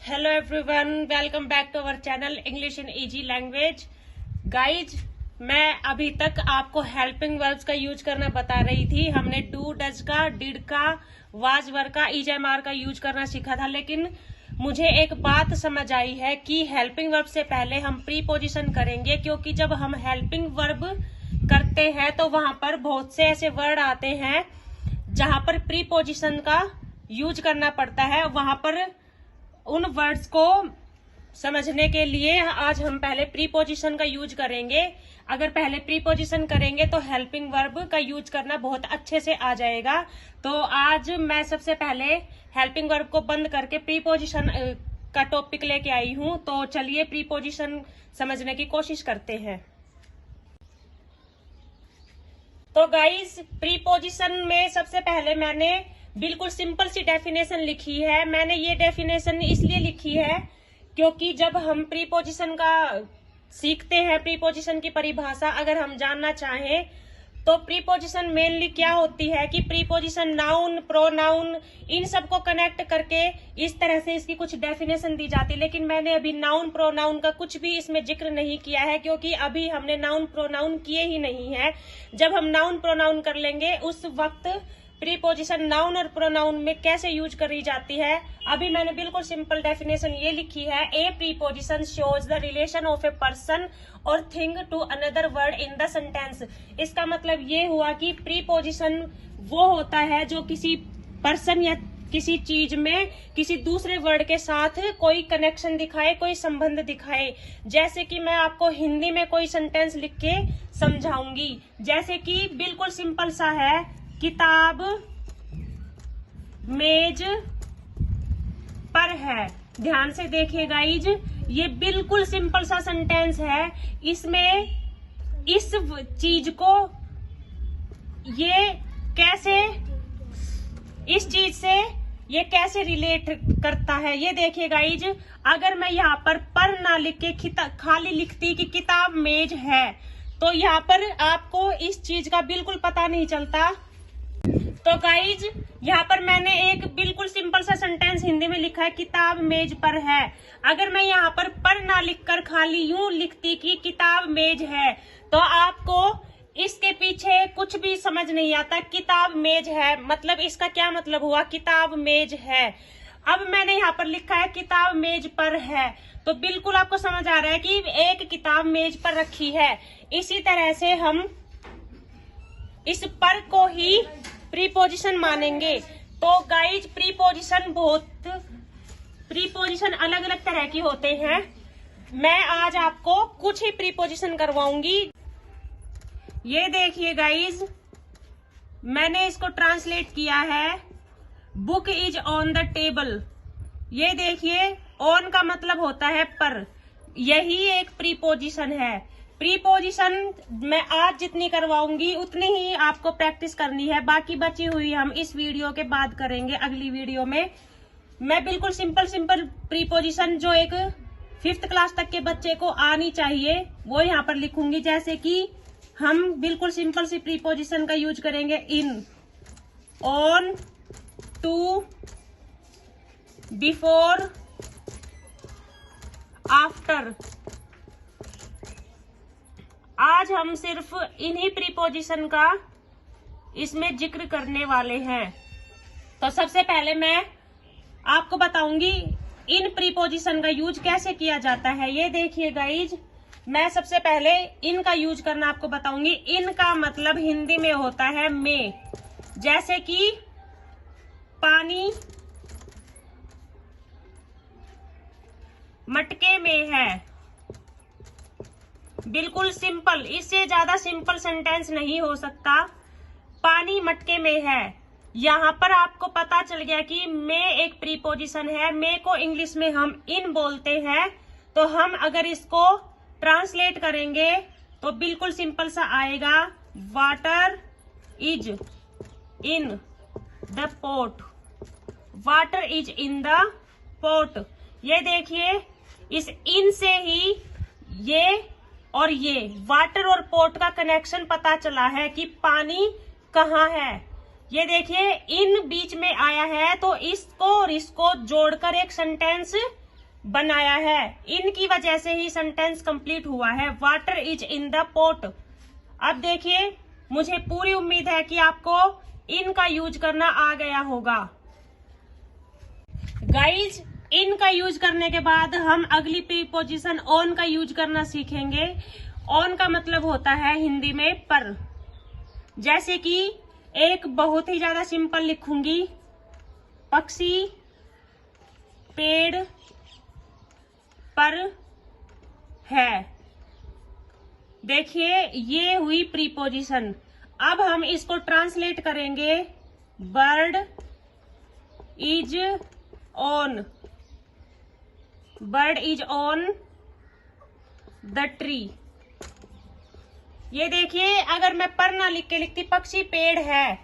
Hello everyone, welcome back to our channel English in easy language. Guys, मैं अभी तक आपको हेल्पिंग वर्ब्स का यूज करना बता रही थी। हमने डू, डज का, डिड का, वाज वर का, इज एम आर का यूज करना सीखा था। लेकिन मुझे एक बात समझ आई है कि हेल्पिंग वर्ब से पहले हम प्रीपोजिशन करेंगे, क्योंकि जब हम हेल्पिंग वर्ब करते हैं तो वहां पर बहुत से ऐसे वर्ड आते हैं जहां पर प्रीपोजिशन का यूज करना पड़ता है। वहां पर उन वर्ड्स को समझने के लिए आज हम पहले प्रीपोजिशन का यूज करेंगे। अगर पहले प्रीपोजिशन करेंगे तो हेल्पिंग वर्ब का यूज करना बहुत अच्छे से आ जाएगा। तो आज मैं सबसे पहले हेल्पिंग वर्ब को बंद करके प्रीपोजिशन का टॉपिक लेके आई हूं। तो चलिए प्रीपोजिशन समझने की कोशिश करते हैं। तो गाइस, प्रीपोजिशन में सबसे पहले मैंने बिल्कुल सिंपल सी डेफिनेशन लिखी है। मैंने ये डेफिनेशन इसलिए लिखी है क्योंकि जब हम प्रीपोजिशन का सीखते हैं, प्रीपोजिशन की परिभाषा अगर हम जानना चाहें तो प्रीपोजिशन मेनली क्या होती है कि प्रीपोजिशन नाउन, प्रोनाउन, इन सबको कनेक्ट करके इस तरह से इसकी कुछ डेफिनेशन दी जाती है। लेकिन मैंने अभी नाउन प्रोनाउन का कुछ भी इसमें जिक्र नहीं किया है, क्योंकि अभी हमने नाउन प्रोनाउन किए ही नहीं है। जब हम नाउन प्रोनाउन कर लेंगे उस वक्त प्रीपोजिशन नाउन और प्रोनाउन में कैसे यूज करी जाती है। अभी मैंने बिल्कुल सिंपल डेफिनेशन ये लिखी है। A preposition shows the relation of a person or thing to another word in the sentence. इसका मतलब ये हुआ कि प्रीपोजिशन वो होता है जो किसी पर्सन या किसी चीज में किसी दूसरे वर्ड के साथ कोई कनेक्शन दिखाए, कोई संबंध दिखाए। जैसे कि मैं आपको हिंदी में कोई सेंटेंस लिख के समझाऊंगी। जैसे कि बिल्कुल सिंपल सा है, किताब मेज पर है। ध्यान से देखिए गाइज, ये बिल्कुल सिंपल सा सेंटेंस है। इसमें इस चीज को ये कैसे, इस चीज से ये कैसे रिलेट करता है, ये देखिए गाइज। अगर मैं यहाँ पर ना लिख के खाली लिखती कि किताब मेज है, तो यहाँ पर आपको इस चीज का बिल्कुल पता नहीं चलता। तो गाइज, यहाँ पर मैंने एक बिल्कुल सिंपल सा सेंटेंस हिंदी में लिखा है, किताब मेज पर है। अगर मैं यहाँ पर ना लिखकर खाली यूं लिखती कि किताब मेज है, तो आपको इसके पीछे कुछ भी समझ नहीं आता। किताब मेज है मतलब इसका क्या मतलब हुआ, किताब मेज है। अब मैंने यहाँ पर लिखा है किताब मेज पर है, तो बिल्कुल आपको समझ आ रहा है कि एक किताब मेज पर रखी है। इसी तरह से हम इस पर को ही प्रीपोजिशन मानेंगे। तो गाइज, प्रीपोजिशन अलग अलग तरह की होते हैं। मैं आज आपको कुछ ही प्रीपोजिशन करवाऊंगी। ये देखिए गाइज, मैंने इसको ट्रांसलेट किया है, book is on the table. ये देखिए, ऑन का मतलब होता है पर, यही एक प्रीपोजिशन है। प्रीपोजिशन मैं आज जितनी करवाऊंगी उतनी ही आपको प्रैक्टिस करनी है। बाकी बची हुई हम इस वीडियो के बाद करेंगे। अगली वीडियो में मैं बिल्कुल सिंपल प्रीपोजिशन जो एक 5th क्लास तक के बच्चे को आनी चाहिए वो यहाँ पर लिखूंगी। जैसे कि हम बिल्कुल सिंपल सी प्रीपोजिशन का यूज करेंगे, इन, ऑन, टू, बिफोर, आफ्टर। आज हम सिर्फ इन्हीं प्रीपोजिशन का इसमें जिक्र करने वाले हैं। तो सबसे पहले मैं आपको बताऊंगी इन प्रीपोजिशन का यूज कैसे किया जाता है। ये देखिए गाइज, मैं सबसे पहले इन का यूज करना आपको बताऊंगी। इन का मतलब हिंदी में होता है में। जैसे कि पानी मटके में है। बिल्कुल सिंपल, इससे ज्यादा सिंपल सेंटेंस नहीं हो सकता। पानी मटके में है। यहाँ पर आपको पता चल गया कि में एक प्रीपोजिशन है। में को इंग्लिश में हम इन बोलते हैं। तो हम अगर इसको ट्रांसलेट करेंगे तो बिल्कुल सिंपल सा आएगा, water is in the pot. Water is in the pot. ये देखिए, इस इन से ही ये और ये वाटर और पोट का कनेक्शन पता चला है कि पानी कहाँ है। ये देखिए इन बीच में आया है तो इसको और इसको जोड़कर एक सेंटेंस बनाया है, इनकी वजह से ही सेंटेंस कंप्लीट हुआ है। Water is in the pot. अब देखिए, मुझे पूरी उम्मीद है कि आपको इनका यूज करना आ गया होगा। गाइज, इन का यूज करने के बाद हम अगली प्रीपोजिशन ऑन का यूज करना सीखेंगे। ऑन का मतलब होता है हिंदी में पर। जैसे कि एक बहुत ही ज्यादा सिंपल लिखूंगी, पक्षी पेड़ पर है। देखिए, ये हुई प्रीपोजिशन। अब हम इसको ट्रांसलेट करेंगे, bird is on, bird is on the tree. ये देखिए, अगर मैं पर ना लिख के लिखती पक्षी पेड़ है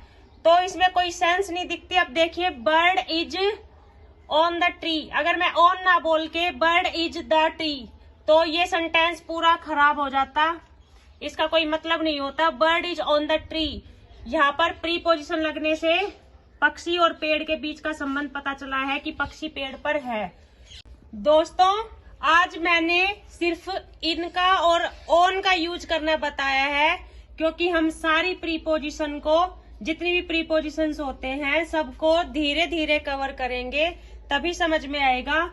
तो इसमें कोई सेंस नहीं दिखती। अब देखिए, bird is on the tree, अगर मैं ऑन ना बोल के बर्ड इज द ट्री तो ये सेंटेंस पूरा खराब हो जाता, इसका कोई मतलब नहीं होता। Bird is on the tree, यहाँ पर प्रीपोजिशन लगने से पक्षी और पेड़ के बीच का संबंध पता चला है कि पक्षी पेड़ पर है। दोस्तों, आज मैंने सिर्फ इनका और ऑन का यूज करना बताया है, क्योंकि हम सारी प्रीपोजिशन को, जितनी भी प्रीपोजिशंस होते हैं, सबको धीरे धीरे कवर करेंगे, तभी समझ में आएगा।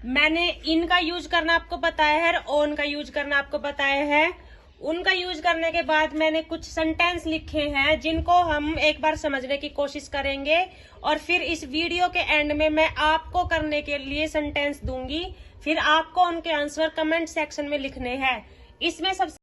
मैंने इनका यूज करना आपको बताया है, ऑन का यूज करना आपको बताया है। उनका यूज करने के बाद मैंने कुछ सेंटेंस लिखे हैं जिनको हम एक बार समझने की कोशिश करेंगे, और फिर इस वीडियो के एंड में मैं आपको करने के लिए सेंटेंस दूंगी, फिर आपको उनके आंसर कमेंट सेक्शन में लिखने हैं। इसमें सबसे